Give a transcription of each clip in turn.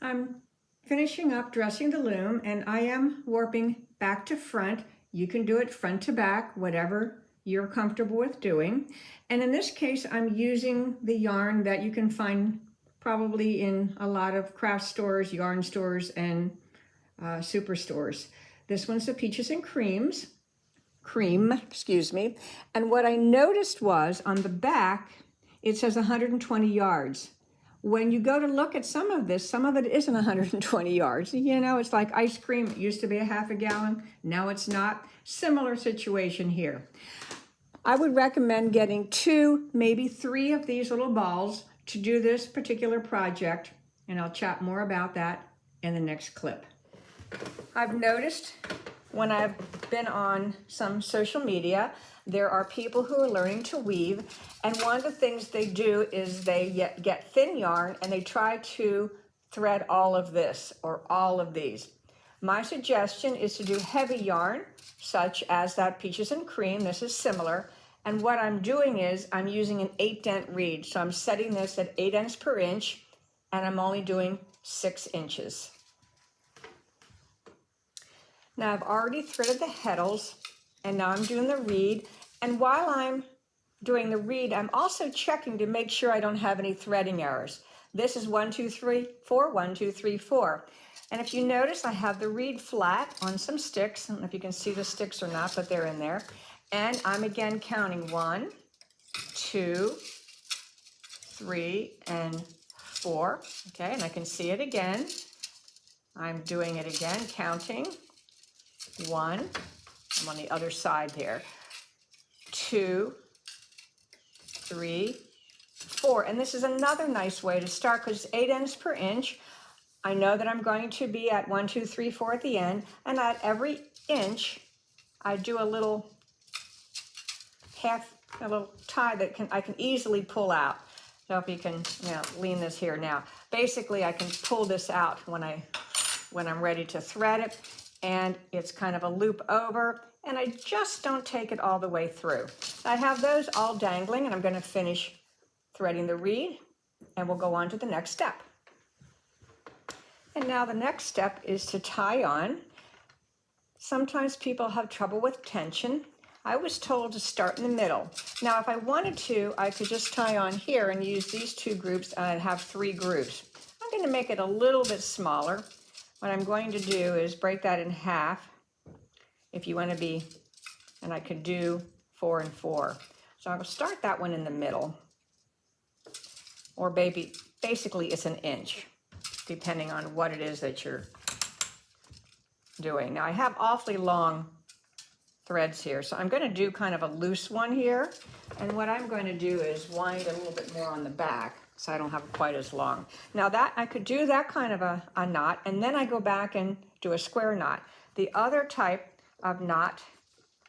I'm finishing up dressing the loom, and I am warping back to front. You can do it front to back, whatever you're comfortable with doing. And in this case, I'm using the yarn that you can find probably in a lot of craft stores, yarn stores, and superstores. This one's the Peaches and Creme, excuse me. And what I noticed was on the back, it says 120 yards. When you go to look at some of this, some of it isn't 120 yards. You know, it's like ice cream. It used to be a half a gallon. Now it's not. Similar situation here. I would recommend getting 2, maybe 3 of these little balls to do this particular project. And I'll chat more about that in the next clip. I've noticed when I've been on some social media, there are people who are learning to weave, and one of the things they do is they get thin yarn and they try to thread all of this or all of these. My suggestion is to do heavy yarn, such as that Peaches and Creme. This is similar, and what I'm doing is I'm using an 8-dent reed, so I'm setting this at 8 ends per inch, and I'm only doing 6 inches. Now I've already threaded the heddles, and now I'm doing the reed. And while I'm doing the reed, I'm also checking to make sure I don't have any threading errors. This is 1, 2, 3, 4, 1, 2, 3, 4. And if you notice, I have the reed flat on some sticks. I don't know if you can see the sticks or not, but they're in there. And I'm again counting 1, 2, 3, and 4. Okay, and I can see it again. I'm doing it again, counting. 1, I'm on the other side here, 2, 3, 4. And this is another nice way to start because it's 8 ends per inch. I know that I'm going to be at 1, 2, 3, 4 at the end, and at every inch, I do a little tie that I can easily pull out. So if you can, lean this here now. Basically, I can pull this out when I'm ready to thread it. And it's kind of a loop over, and I just don't take it all the way through. I have those all dangling, and I'm going to finish threading the reed, and we'll go on to the next step. And now the next step is to tie on. Sometimes people have trouble with tension. I was told to start in the middle. Now, if I wanted to, I could just tie on here and use these 2 groups and have 3 groups. I'm going to make it a little bit smaller. What I'm going to do is break that in half if you want to be, and I could do 4 and 4. So I'll start that one in the middle, or basically it's an inch, depending on what it is that you're doing. Now I have awfully long threads here, so I'm going to do kind of a loose one here, and what I'm going to do is wind a little bit more on the back, so I don't have quite as long. Now that I could do that kind of a knot, and then I go back and do a square knot. The other type of knot,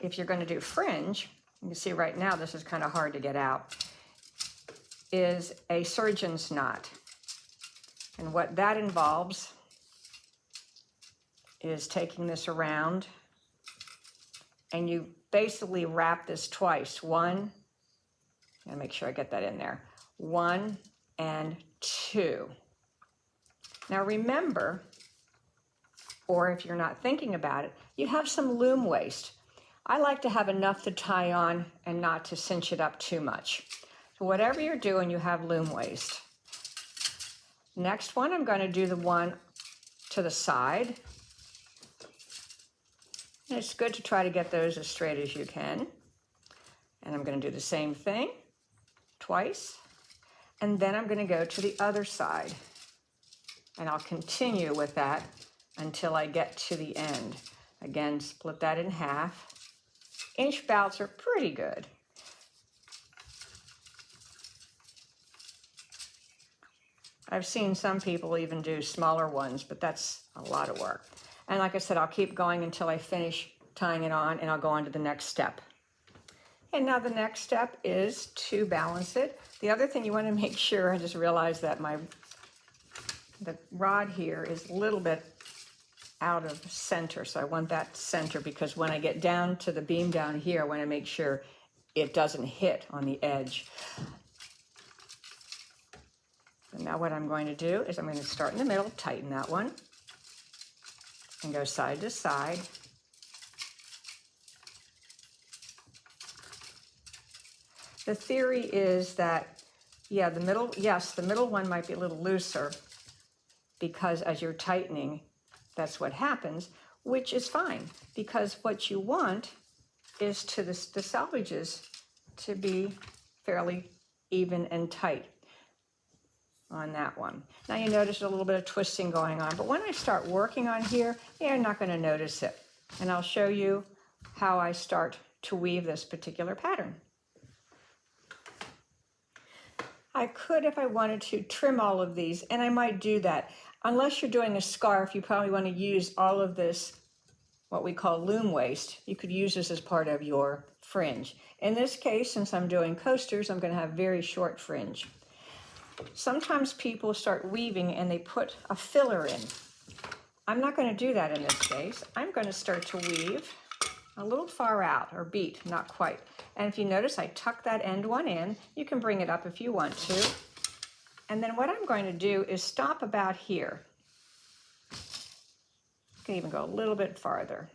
if you're going to do fringe, you can see right now this is kind of hard to get out, is a surgeon's knot. And what that involves is taking this around, and you basically wrap this twice. 1, and make sure I get that in there. 1 and 2. Now remember, or if you're not thinking about it, you have some loom waste. I like to have enough to tie on and not to cinch it up too much. So whatever you're doing, you have loom waste. Next one, I'm going to do the one to the side. And it's good to try to get those as straight as you can. And I'm going to do the same thing twice. And then I'm going to go to the other side. And I'll continue with that until I get to the end. Again, split that in half. Inch bouts are pretty good. I've seen some people even do smaller ones, but that's a lot of work. And like I said, I'll keep going until I finish tying it on, and I'll go on to the next step. And now the next step is to balance it. The other thing you want to make sure, I just realized that the rod here is a little bit out of center, so I want that center, because when I get down to the beam down here, I want to make sure it doesn't hit on the edge. And now what I'm going to do is I'm going to start in the middle, tighten that one, and go side to side. The theory is that, yeah, the middle one might be a little looser because as you're tightening, that's what happens, which is fine because what you want is to the selvages to be fairly even and tight on that one. Now you notice a little bit of twisting going on, but when I start working on here, you're not going to notice it. And I'll show you how I start to weave this particular pattern. I could, if I wanted to, trim all of these, and I might do that. Unless you're doing a scarf, you probably want to use all of this, what we call loom waste. You could use this as part of your fringe. In this case, since I'm doing coasters, I'm going to have very short fringe. Sometimes people start weaving and they put a filler in. I'm not going to do that in this case. I'm going to start to weave a little far out, or beat, not quite. And if you notice, I tuck that end one in. You can bring it up if you want to. And then what I'm going to do is stop about here. You can even go a little bit farther.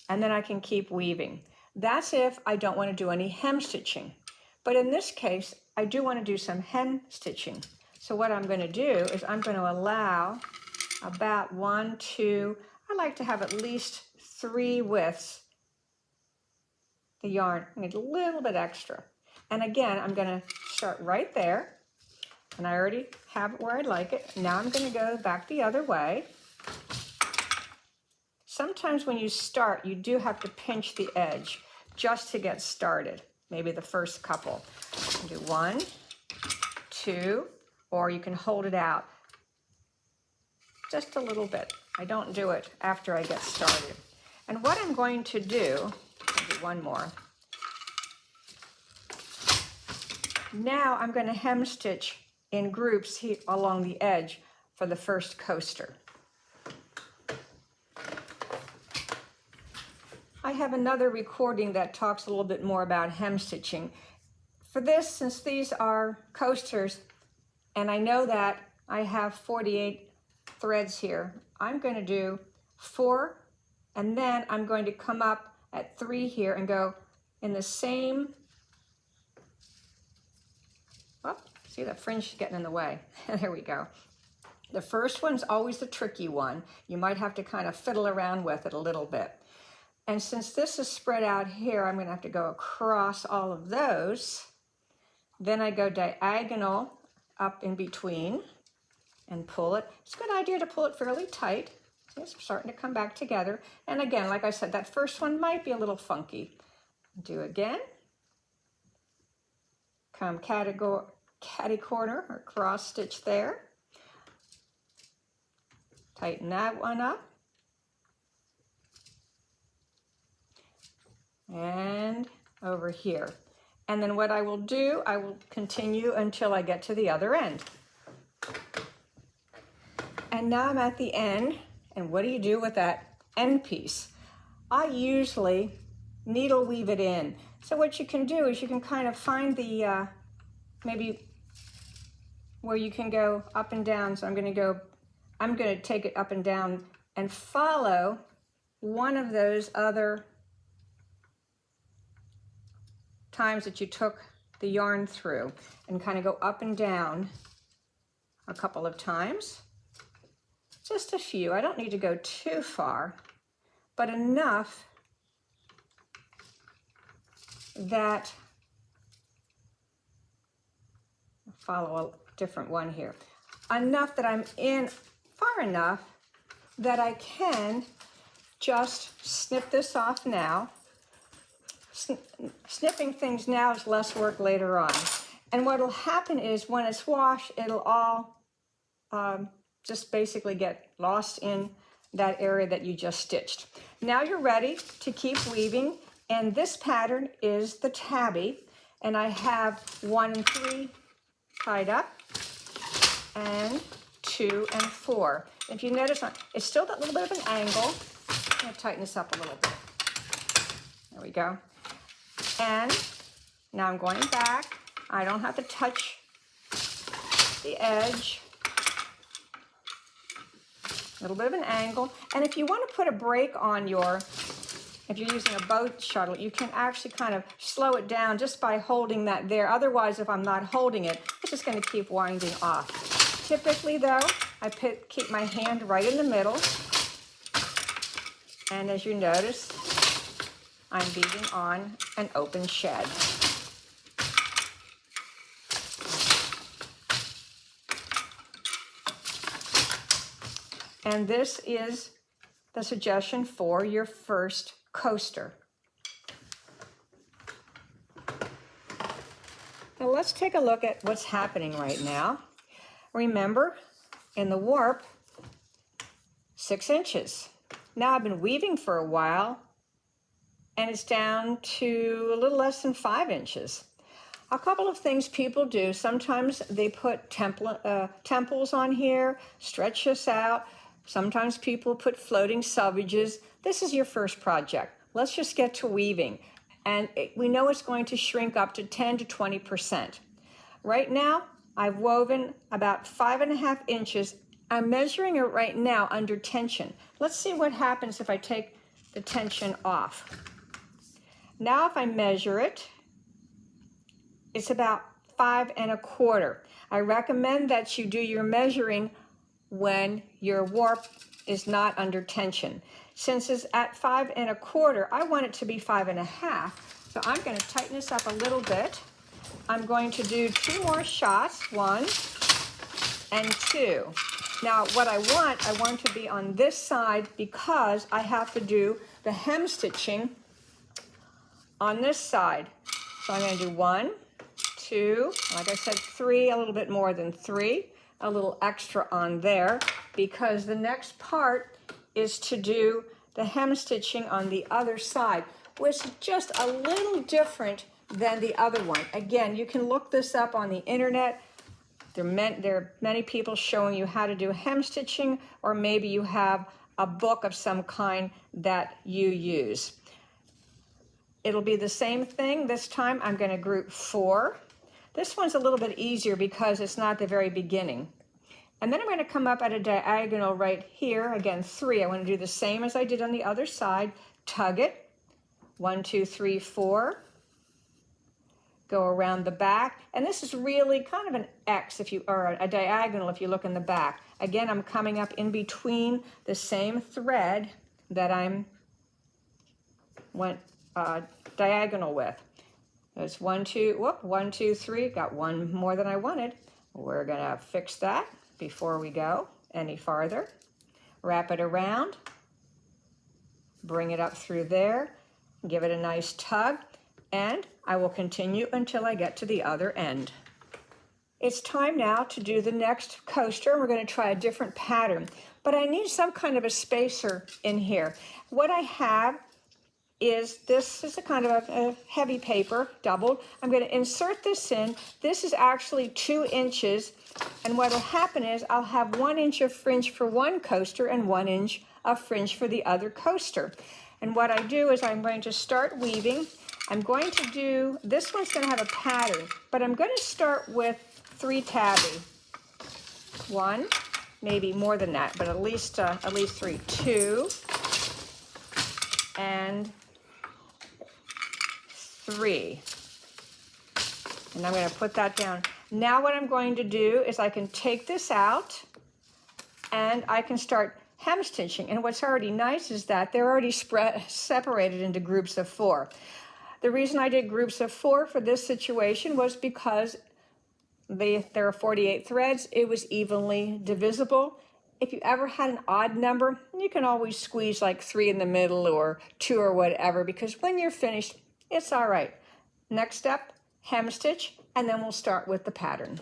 And then I can keep weaving. That's if I don't want to do any hem stitching. But in this case, I do want to do some hem stitching. So what I'm going to do is I'm going to allow about 1, 2, I like to have at least 3 widths. The yarn, I need a little bit extra. And again, I'm going to start right there. And I already have it where I like it. Now I'm going to go back the other way. Sometimes when you start, you do have to pinch the edge just to get started. Maybe the first couple. You do 1, 2, or you can hold it out just a little bit. I don't do it after I get started. And what I'm going to do, I'll do one more. Now I'm going to hem stitch in groups here along the edge for the first coaster. I have another recording that talks a little bit more about hem stitching. For this, since these are coasters, and I know that I have 48 threads here, I'm going to do 4, and then I'm going to come up at 3 here and go in the same, oh, see the fringe getting in the way. There we go. The first one's always the tricky one. You might have to kind of fiddle around with it a little bit. And since this is spread out here, I'm going to have to go across all of those. Then I go diagonal up in between and pull it. It's a good idea to pull it fairly tight. See, it's starting to come back together. And again, like I said, that first one might be a little funky. Do again. Come catty corner or cross stitch there. Tighten that one up. And over here. And then what I will do, I will continue until I get to the other end. And now I'm at the end, and what do you do with that end piece? I usually needle weave it in. So what you can do is you can kind of find the, maybe where you can go up and down. So I'm going to take it up and down and follow one of those other times that you took the yarn through and kind of go up and down a couple of times. Just a few. I don't need to go too far, but enough that, I'll follow a different one here, enough that I'm in far enough that I can just snip this off now. Snipping things now is less work later on. And what will happen is when it's washed, it'll all just basically get lost in that area that you just stitched. Now you're ready to keep weaving, and this pattern is the tabby, and I have 1 and 3 tied up, and 2 and 4. If you notice, it's still that little bit of an angle. I'm going to tighten this up a little bit. There we go. And now I'm going back. I don't have to touch the edge, a little bit of an angle. And if you want to put a break on if you're using a boat shuttle, you can actually kind of slow it down just by holding that there. Otherwise, if I'm not holding it, it's just going to keep winding off. Typically, though, I keep my hand right in the middle. And as you notice, I'm beading on an open shed. And this is the suggestion for your first coaster. Now let's take a look at what's happening right now. Remember, in the warp, 6 inches. Now I've been weaving for a while, and it's down to a little less than 5 inches. A couple of things people do, sometimes they put temples on here, stretch this out. Sometimes people put floating selvages. This is your first project. Let's just get to weaving. And we know it's going to shrink up to 10 to 20%. Right now, I've woven about 5.5 inches. I'm measuring it right now under tension. Let's see what happens if I take the tension off. Now if I measure it, it's about 5.25. I recommend that you do your measuring when your warp is not under tension. Since it's at 5.25, I want it to be 5.5. So I'm going to tighten this up a little bit. I'm going to do 2 more shots, 1 and 2. Now what I want to be on this side because I have to do the hem stitching on this side. So I'm going to do 1, 2, like I said, 3, a little bit more than 3. A little extra on there because the next part is to do the hem stitching on the other side, which is just a little different than the other one. Again, you can look this up on the internet. There are many people showing you how to do hem stitching, or maybe you have a book of some kind that you use. It'll be the same thing. This time I'm going to group 4. This one's a little bit easier because it's not the very beginning. And then I'm going to come up at a diagonal right here, again 3. I want to do the same as I did on the other side. Tug it, 1, 2, 3, 4. Go around the back, and this is really kind of an X or a diagonal if you look in the back. Again, I'm coming up in between the same thread that I'm went diagonal with. There's 1, 2, 3, got 1 more than I wanted. We're gonna fix that before we go any farther. Wrap it around, bring it up through there, give it a nice tug, and I will continue until I get to the other end. It's time now to do the next coaster, and we're going to try a different pattern, but I need some kind of a spacer in here. What I have is this is a kind of a heavy paper, doubled. I'm going to insert this in. This is actually 2 inches, and what will happen is I'll have 1 inch of fringe for one coaster and 1 inch of fringe for the other coaster. And what I do is I'm going to start weaving. I'm going to do, this one's going to have a pattern, but I'm going to start with 3 tabby. 1, maybe more than that, but at least 3. 2 and 3. And I'm going to put that down. Now what I'm going to do is I can take this out and I can start hem stitching. And what's already nice is that they're already separated into groups of 4. The reason I did groups of 4 for this situation was because there are 48 threads. It was evenly divisible. If you ever had an odd number, you can always squeeze like 3 in the middle or 2 or whatever, because when you're finished, it's all right. Next step, hem stitch, and then we'll start with the pattern.